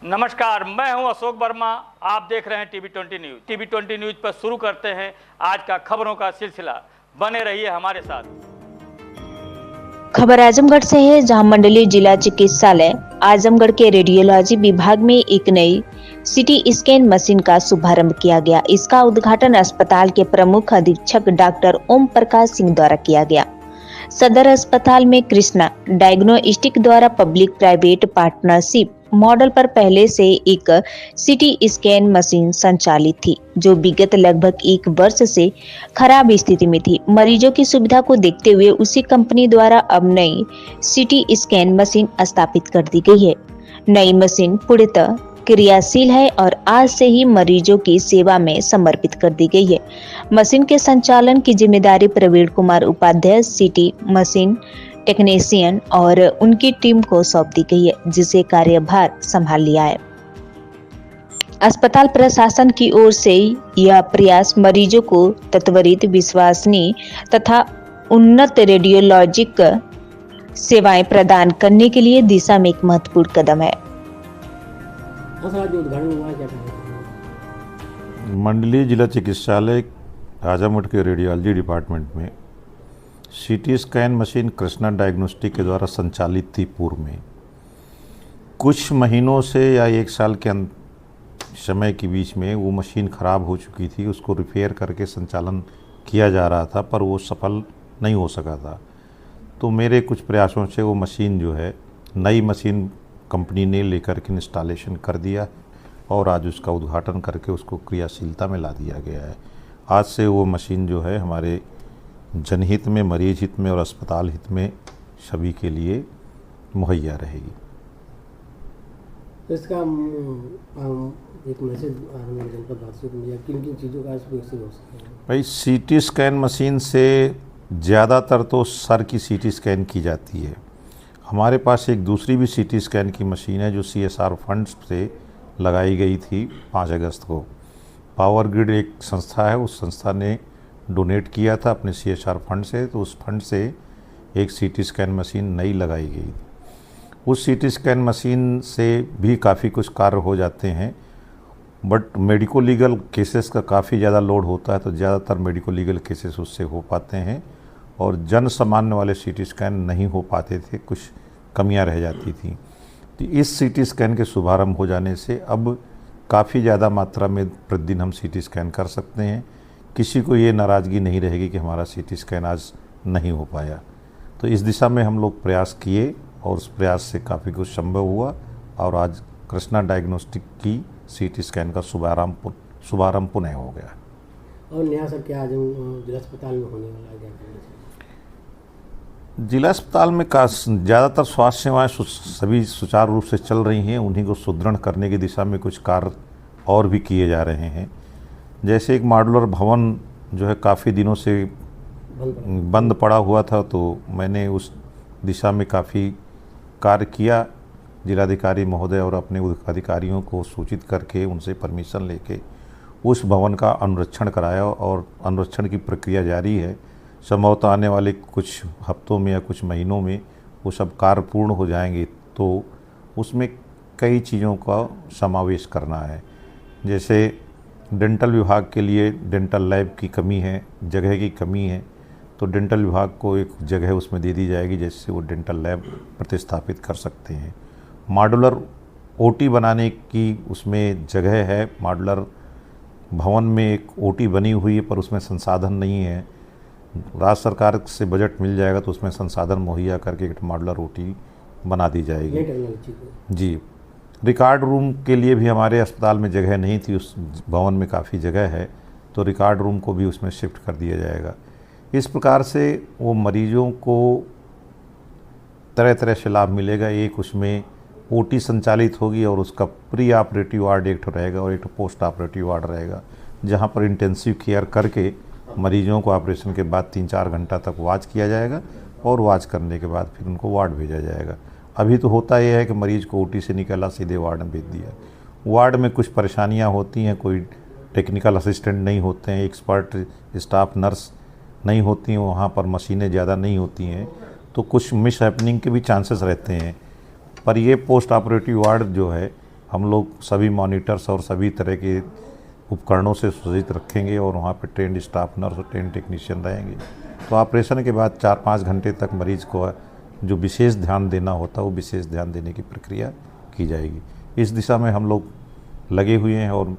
नमस्कार, मैं हूं अशोक वर्मा। आप देख रहे हैं टीवी20 न्यूज। टीवी20 न्यूज पर शुरू करते हैं आज का खबरों का सिलसिला। बने रहिए हमारे साथ। खबर आजमगढ़ से है, जहां मंडलीय जिला चिकित्सालय आजमगढ़ के रेडियोलॉजी विभाग में एक नई सीटी स्कैन मशीन का शुभारंभ किया गया। इसका उद्घाटन अस्पताल के प्रमुख अधीक्षक डॉक्टर ओम प्रकाश सिंह द्वारा किया गया। सदर अस्पताल में कृष्णा डायग्नोस्टिक द्वारा पब्लिक प्राइवेट पार्टनरशिप मॉडल पर पहले से एक सीटी स्कैन मशीन संचालित थी, जो विगत लगभग 1 वर्ष से खराब स्थिति में थी। मरीजों की सुविधा को देखते हुए उसी कंपनी द्वारा अब नई सीटी स्कैन मशीन स्थापित कर दी गई है। नई मशीन पूर्णतः क्रियाशील है और आज से ही मरीजों की सेवा में समर्पित कर दी गई है। मशीन के संचालन की जिम्मेदारी Praveen Kumar Upadhyay CT machine technician और उनकी टीम को सौंप दी गई है, जिसे कार्यभार संभाल लिया है। अस्पताल प्रशासन की ओर से यह प्रयास मरीजों को त्वरित, विश्वसनीय तथा उन्नत रेडियोलॉजिक सेवाएं प्रदान करने के लिए दिशा में एक महत्वपूर्ण कदम है। मंडलीय जिला चिकित्सालय आजमगढ़ के रेडियोलॉजी डिपार्टमेंट में CT scan machine Krishna diagnostic के द्वारा संचालित थी। पूर्व में कुछ महीनों से या 1 साल के समय के बीच में वो मशीन ख़राब हो चुकी थी। उसको रिपेयर करके संचालन किया जा रहा था, पर वो सफल नहीं हो सका था। तो मेरे कुछ प्रयासों से वो मशीन जो है, नई मशीन कंपनी ने लेकर के इंस्टॉलेशन कर दिया और आज उसका उद्घाटन करके उसको क्रियाशीलता में ला दिया गया है। आज से वो मशीन जो है हमारे जनहित में, मरीज हित में और अस्पताल हित में सभी के लिए मुहैया रहेगी। तो इसका एक मैसेज किन किन चीज़ों का उपयोग हो सकता है? भाई, सीटी स्कैन मशीन से ज़्यादातर तो सर की सीटी स्कैन की जाती है। हमारे पास एक दूसरी भी सीटी स्कैन की मशीन है जो CSR फंड्स से लगाई गई थी 5 अगस्त को। पावर ग्रिड एक संस्था है, उस संस्था ने डोनेट किया था अपने CSR फंड से, तो उस फंड से एक सीटी स्कैन मशीन नई लगाई गई। उस सीटी स्कैन मशीन से भी काफ़ी कुछ कार्य हो जाते हैं, बट मेडिको लीगल केसेस का काफ़ी ज़्यादा लोड होता है, तो ज़्यादातर मेडिको लीगल केसेस उससे हो पाते हैं और जन सामान्य वाले सीटी स्कैन नहीं हो पाते थे, कुछ कमियां रह जाती थी। तो इस सीटी स्कैन के शुभारंभ हो जाने से अब काफ़ी ज़्यादा मात्रा में प्रतिदिन हम सीटी स्कैन कर सकते हैं। किसी को ये नाराज़गी नहीं रहेगी कि हमारा सीटी स्कैन आज नहीं हो पाया। तो इस दिशा में हम लोग प्रयास किए और उस प्रयास से काफ़ी कुछ संभव हुआ और आज कृष्णा डायग्नोस्टिक की सीटी स्कैन का शुभारंभ पुनः हो गया। और नया सब क्या आज जिला अस्पताल में होने वाला है? जिला अस्पताल में ज़्यादातर स्वास्थ्य सेवाएं सभी सुचारू रूप से चल रही हैं। उन्हीं को सुदृढ़ करने की दिशा में कुछ कार्य और भी किए जा रहे हैं। जैसे एक मॉड्यूलर भवन जो है काफ़ी दिनों से बंद पड़ा हुआ था, तो मैंने उस दिशा में काफ़ी कार्य किया। जिलाधिकारी महोदय और अपने अधिकारियों को सूचित करके उनसे परमिशन लेके उस भवन का अनुरक्षण कराया और अनुरक्षण की प्रक्रिया जारी है। संभवतः आने वाले कुछ हफ्तों में या कुछ महीनों में वो सब कार्य पूर्ण हो जाएंगे, तो उसमें कई चीज़ों का समावेश करना है। जैसे डेंटल विभाग के लिए डेंटल लैब की कमी है, जगह की कमी है, तो डेंटल विभाग को एक जगह उसमें दे दी जाएगी जिससे वो डेंटल लैब प्रतिस्थापित कर सकते हैं। मॉड्यूलर OT बनाने की उसमें जगह है। मॉड्यूलर भवन में एक OT बनी हुई है, पर उसमें संसाधन नहीं है। राज्य सरकार से बजट मिल जाएगा तो उसमें संसाधन मुहैया करके एक मॉड्यूलर OT बना दी जाएगी। जी, रिकॉर्ड रूम के लिए भी हमारे अस्पताल में जगह नहीं थी, उस भवन में काफ़ी जगह है, तो रिकॉर्ड रूम को भी उसमें शिफ्ट कर दिया जाएगा। इस प्रकार से वो मरीजों को तरह तरह से लाभ मिलेगा। एक उसमें OT संचालित होगी और उसका प्री ऑपरेटिव वार्ड एक रहेगा और एक पोस्ट ऑपरेटिव वार्ड रहेगा, जहाँ पर इंटेंसिव केयर करके मरीजों को ऑपरेशन के बाद 3-4 घंटा तक वॉच किया जाएगा और वॉच करने के बाद फिर उनको वार्ड भेजा जाएगा। अभी तो होता यह है कि मरीज को OT से निकाला सीधे वार्ड में भेज दिया। वार्ड में कुछ परेशानियां होती हैं, कोई टेक्निकल असिस्टेंट नहीं होते हैं, एक्सपर्ट स्टाफ नर्स नहीं होती हैं, वहाँ पर मशीनें ज़्यादा नहीं होती हैं, तो कुछ मिस हैपनिंग के भी चांसेस रहते हैं। पर ये पोस्ट ऑपरेटिव वार्ड जो है हम लोग सभी मॉनिटर्स और सभी तरह के उपकरणों से सुसज्जित रखेंगे और वहाँ पर ट्रेंड स्टाफ नर्स और ट्रेंड टेक्नीशियन रहेंगे। तो ऑपरेशन के बाद 4-5 घंटे तक मरीज को जो विशेष ध्यान देना होता है वो विशेष ध्यान देने की प्रक्रिया की जाएगी। इस दिशा में हम लोग लगे हुए हैं और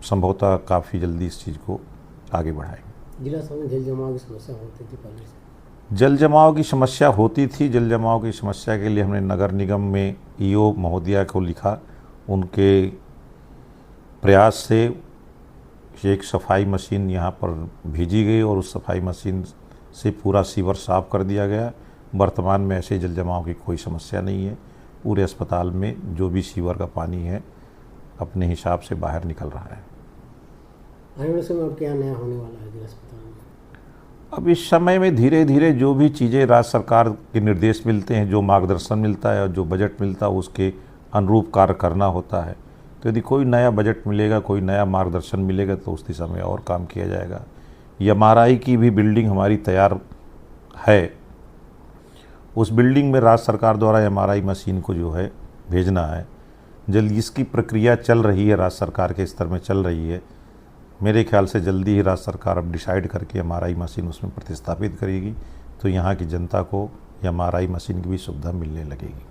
संभवतः काफ़ी जल्दी इस चीज़ को आगे बढ़ाएंगे। जिला में जल जमाव की समस्या होती थी पहले से? जल जमाव की समस्या होती थी। जल जमाव की समस्या के लिए हमने नगर निगम में ईओ महोदया को लिखा। उनके प्रयास से एक सफाई मशीन यहाँ पर भेजी गई और उस सफाई मशीन से पूरा सीवर साफ कर दिया गया। वर्तमान में ऐसे जल जमाव की कोई समस्या नहीं है। पूरे अस्पताल में जो भी सीवर का पानी है अपने हिसाब से बाहर निकल रहा है। आने वाले समय और क्या नया होने वाला है जिला अस्पताल में? अब इस समय में धीरे धीरे जो भी चीज़ें राज्य सरकार के निर्देश मिलते हैं, जो मार्गदर्शन मिलता है और जो बजट मिलता है उसके अनुरूप कार्य करना होता है। तो यदि कोई नया बजट मिलेगा, कोई नया मार्गदर्शन मिलेगा तो उस दिशा में और काम किया जाएगा। एमआरआई की भी बिल्डिंग हमारी तैयार है। उस बिल्डिंग में राज्य सरकार द्वारा एमआरआई मशीन को जो है भेजना है। जल्द इसकी प्रक्रिया चल रही है, राज्य सरकार के स्तर में चल रही है। मेरे ख्याल से जल्दी ही राज्य सरकार अब डिसाइड करके एमआरआई मशीन उसमें प्रतिस्थापित करेगी, तो यहाँ की जनता को एमआरआई मशीन की भी सुविधा मिलने लगेगी।